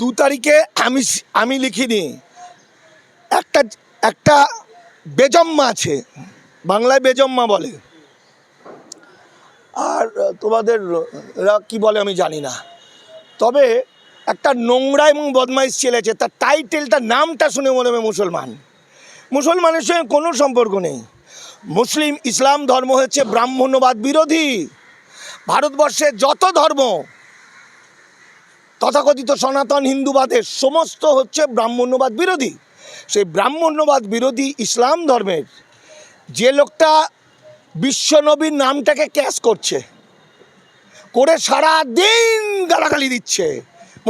2 তারিখে আমি লিখিনি, একটা একটা বেজম্মা আছে, বাংলায় বেজম্মা বলে, আর তোমাদের এরা কী বলে আমি জানি না, তবে একটা নোংরা এবং বদমাইশ ছেলে আছে, তার টাইটেলটা নামটা শুনে মনে হবে মুসলমান। মুসলমানের সঙ্গে কোনো সম্পর্ক নেই। ইসলাম ধর্ম হচ্ছে ব্রাহ্মণ্যবাদ বিরোধী। ভারতবর্ষে যত ধর্ম তথাকথিত সনাতন হিন্দুবাদের সমস্ত হচ্ছে ব্রাহ্মণ্যবাদ বিরোধী। সেই ব্রাহ্মণ্যবাদ বিরোধী ইসলাম ধর্মের যে লোকটা বিশ্বনবীর নামটাকে ক্যাশ করছে, করে সারা দিন গালাগালি দিচ্ছে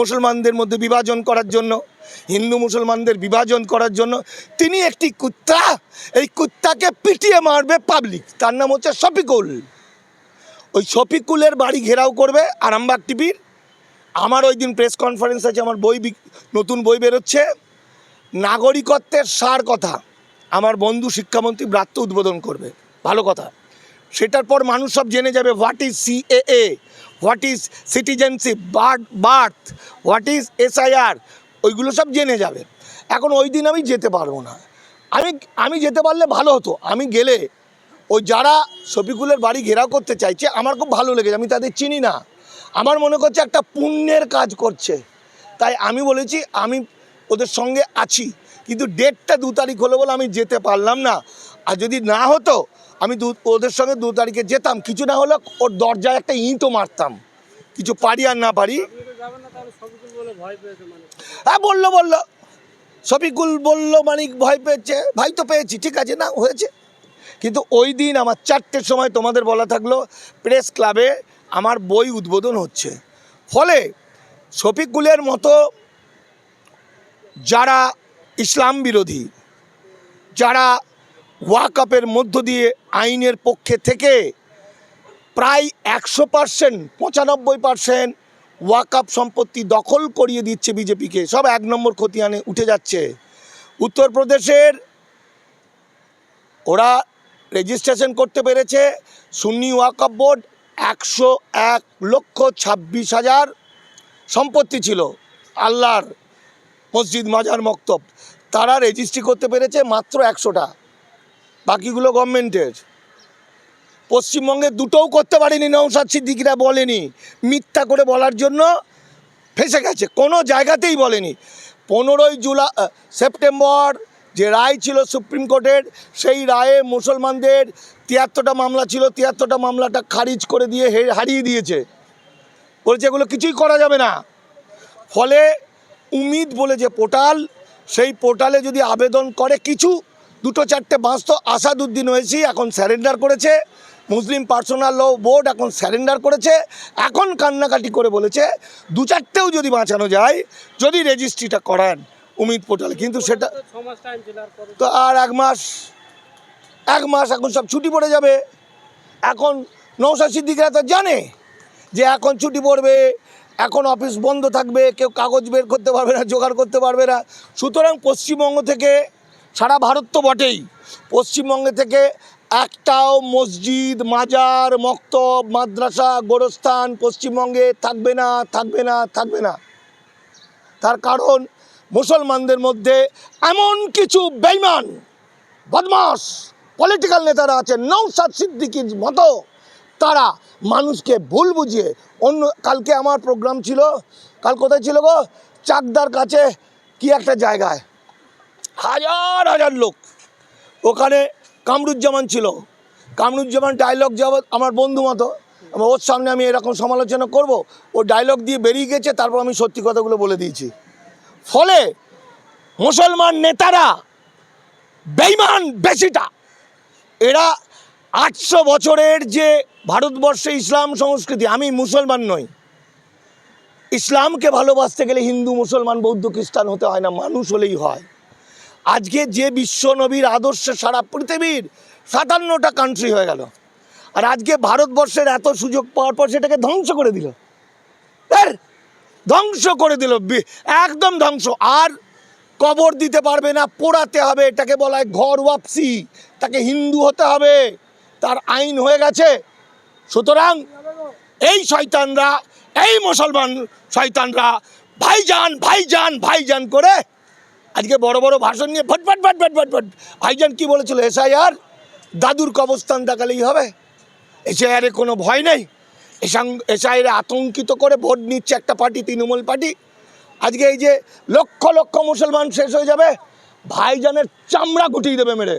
মুসলমানদের মধ্যে বিভাজন করার জন্য, হিন্দু মুসলমানদের বিভাজন করার জন্য, তিনি একটি কুত্তা, এই কুত্তাকে পিটিয়ে মারবে পাবলিক। তার নাম হচ্ছে শফিকুল। ওই শফিকুলের বাড়ি ঘেরাও করবে আরামবাগ টিভির। আমার ওই দিন প্রেস কনফারেন্স আছে, আমার নতুন বই বেরোচ্ছে, নাগরিকত্বের সার কথা আমার বন্ধু শিক্ষামন্ত্রী ব্রাত্য উদ্বোধন করবে, ভালো কথা। সেটার পর মানুষ সব জেনে যাবে what is CAA, what is citizenship, birth, what is SIR, ওইগুলো সব জেনে যাবে। এখন ওই দিন আমি যেতে পারবো না। আমি যেতে পারলে ভালো হতো। আমি গেলে ওই যারা শফিকুলের বাড়ি ঘেরাও করতে চাইছে, আমার খুব ভালো লেগেছে। আমি তাদের চিনি না, আমার মনে করছে একটা পুণ্যের কাজ করছে, তাই আমি বলেছি আমি ওদের সঙ্গে আছি। কিন্তু ডেটটা 2 তারিখ হলো বলে আমি যেতে পারলাম না। আর যদি না হতো আমি ওদের সঙ্গে 2 তারিখে যেতাম, কিছু না হলে ওর দরজায় একটা ইঁটও মারতাম, কিছু পারি আর না পারি। হ্যাঁ বললো শফিকুল বললো মানিক ভয় পেয়েছে, ভাই তো পেয়েছি, ঠিক আছে না হয়েছে। কিন্তু ওই দিন আমার 4টের সময় তোমাদের বলা থাকলো প্রেস ক্লাবে আমার বই উদ্বোধন হচ্ছে। ফলে শফিকুলের মতো যারা ইসলাম বিরোধী, যারা ওয়াকফের মধ্য দিয়ে আইনের পক্ষে থেকে প্রায় 100%, 95% ওয়াকফ সম্পত্তি দখল করিয়ে দিচ্ছে বিজেপিকে, সব 1 নম্বর খতিয়ানে উঠে যাচ্ছে। উত্তরপ্রদেশের ওরা রেজিস্ট্রেশন করতে পেরেছে, সুন্নি ওয়াকফ বোর্ড 101,26,000 সম্পত্তি ছিল আল্লাহর মসজিদ, মাজার, মক্তব, তারা রেজিস্ট্রি করতে পেরেছে মাত্র 100টা, বাকিগুলো গভর্নমেন্টের। পশ্চিমবঙ্গে 2টোও করতে পারেনি, নওশাদ সিদ্দিকীরা বলেনি, মিথ্যা করে বলার জন্য ফেঁসে গেছে, কোনো জায়গাতেই বলেনি। 15 সেপ্টেম্বর যে রায় ছিল সুপ্রিম কোর্টের, সেই রায়ে মুসলমানদের 73টা মামলা ছিল, 73টা মামলাটা খারিজ করে দিয়ে হারিয়ে দিয়েছে, বলেছে এগুলো কিছুই করা যাবে না। ফলে উমিদ বলে যে পোর্টাল, সেই পোর্টালে যদি আবেদন করে কিছু 2-4টে বাঁচত, আসাদুদ্দিন ওয়েসি এখন স্যারেন্ডার করেছে, মুসলিম পার্সোনাল ল বোর্ড এখন স্যারেন্ডার করেছে, এখন কান্নাকাটি করে বলেছে 2-4টেও যদি বাঁচানো যায়, যদি রেজিস্ট্রিটা করান উমিদ পোর্টালে। কিন্তু সেটা তো আর 1 মাস এখন সব ছুটি পড়ে যাবে। এখন নওশাদ সিদ্দিকীরা তো জানে যে এখন ছুটি পড়বে, এখন অফিস বন্ধ থাকবে, কেউ কাগজ বের করতে পারবে না, জোগাড় করতে পারবে না। সুতরাং পশ্চিমবঙ্গ থেকে, সারা ভারত তো বটেই, পশ্চিমবঙ্গে থেকে একটাও মসজিদ, মাজার, মক্তব, মাদ্রাসা, গোরস্থান পশ্চিমবঙ্গে থাকবে না। তার কারণ মুসলমানদের মধ্যে এমন কিছু বেঈমান বদমাশ পলিটিক্যাল নেতারা আছে, নওশাদ সিদ্দিকীর মতো, তারা মানুষকে ভুল বুঝিয়ে কালকে আমার প্রোগ্রাম ছিল, কাল কোথায় ছিল গো, চাকদার কাছে কি একটা জায়গায়, হাজার লোক, ওখানে কামরুজ্জামান ছিল। কামরুজ্জামান ডায়লগ যাবৎ আমার বন্ধু মতো, ওর সামনে আমি এরকম সমালোচনা করব, ও ডায়লগ দিয়ে বেরিয়ে গেছে, তারপর আমি সত্যি কথাগুলো বলে দিয়েছি। ফলে মুসলমান নেতারা বেঈমান বেশিটা, এরা 800 বছরের যে ভারতবর্ষে ইসলাম সংস্কৃতি, আমি মুসলমান নই, ইসলামকে ভালোবাসতে গেলে হিন্দু, মুসলমান, বৌদ্ধ, খ্রিস্টান হতে হয় না, মানুষ হলেই হয়। আজকে যে বিশ্বনবীর আদর্শে সারা পৃথিবীর 57টা কান্ট্রি হয়ে গেল, আর আজকে ভারতবর্ষের এত সুযোগ পাওয়ার পর সেটাকে ধ্বংস করে দিল, একদম ধ্বংস। আর কবর দিতে পারবে না, পোড়াতে হবে, এটাকে বলা হয় ঘর ওয়াপসি, তাকে হিন্দু হতে হবে, তার আইন হয়ে গেছে। সুতরাং এই শয়তানরা, এই মুসলমান শয়তানরা ভাইজান ভাইজান ভাইজান করে আজকে বড় বড় ভাষণ নিয়ে ভট ভট ভট ভট ভট ভট। ভাইজান কি বলেছিল? এসআইআর দাদুর কবরস্থান দেখালেই হবে, এসআইআরে কোনো ভয় নেই, এসআইআরে আতঙ্কিত করে ভোট নিচ্ছে একটা পার্টি, তৃণমূল পার্টি। আজকে এই যে লক্ষ লক্ষ মুসলমান শেষ হয়ে যাবে, ভাইজানের চামড়া গুটিয়ে দেবে মেরে,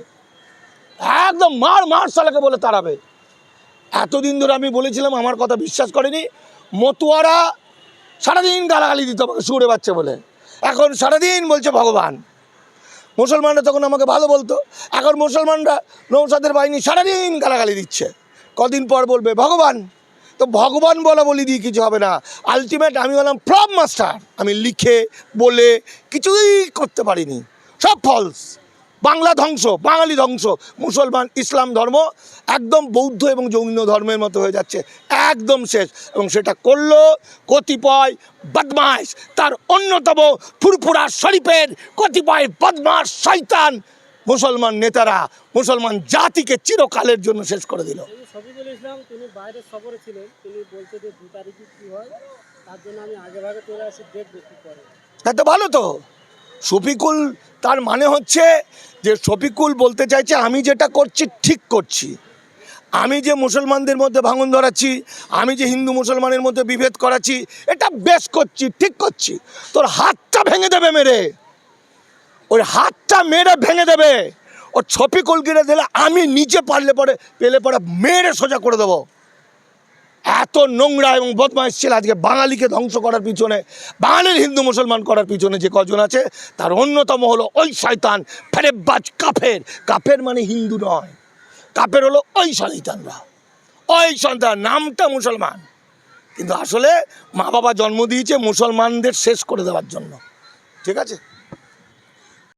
একদম মার মার সালাকে বলে তাড়াবে। এতদিন ধরে আমি বলেছিলাম, আমার কথা বিশ্বাস করেনি। মতুয়ারা সারাদিন গালাগালি দিত আমাকে সুরে বাচ্চা বলে, এখন সারাদিন বলছে ভগবান। মুসলমানরা তখন আমাকে ভালো বলতো, এখন মুসলমানরা নৌসাদের বাহিনী সারাদিন গালাগালি দিচ্ছে, কদিন পর বলবে ভগবান। তো ভগবান বলা বলি দিয়ে কিছু হবে না। আলটিমেট আমি হলাম ফ্লপ মাস্টার, আমি লিখে বলে কিছুই করতে পারিনি, সব ফলস। বাংলা ধ্বংস, বাঙালি ধ্বংস, মুসলমান ইসলাম ধর্ম একদম বৌদ্ধ এবং জৈন ধর্মের মতো হয়ে যাচ্ছে, একদম শেষ। এবং সেটা করলো কতিপয় বদমাশ, তার অন্যতম ফুরফুরা শরীফের কতিপয় বদমাশ শয়তান মুসলমান নেতারা মুসলমান জাতিকে চিরকালের জন্য শেষ করে দিল। শফিকুল ইসলাম তিনি বাইরের সফরে ছিলেন, তিনি বলছে যে 2 তারিখে কী হয়, তার জন্য আমি আগে ভাগে চলে আসি, দেখবো কী করে। তা তো ভালো তো। শফিকুল, তার মানে হচ্ছে যে শফিকুল বলতে চাইছে আমি যেটা করছি ঠিক করছি, আমি যে মুসলমানদের মধ্যে ভাঙন ধরাচ্ছি, আমি যে হিন্দু মুসলমানের মধ্যে বিভেদ করাচ্ছি, এটা বেশ করছি, ঠিক করছি। তোর হাতটা ভেঙে দেবে মেরে, ওই হাতটা মেরে ভেঙে দেবে। ও শফিকুল গিরে দিলে আমি নিচে পেলে পরে মেরে সোজা করে দেবো। এত নোংরা এবং বদমাইশ ছিল আজকে বাঙালিকে ধ্বংস করার পিছনে, বাঙালির হিন্দু মুসলমান করার পিছনে যে কজন আছে, তার অন্যতম হলো ওই শয়তান ফেরেববাজ কাফের। কাফের মানে হিন্দু নয়, কাফের হলো ওই শয়তানরা, ওই সন্তান নামটা মুসলমান, কিন্তু আসলে মা বাবা জন্ম দিয়েছে মুসলমানদের শেষ করে দেওয়ার জন্য। ঠিক আছে।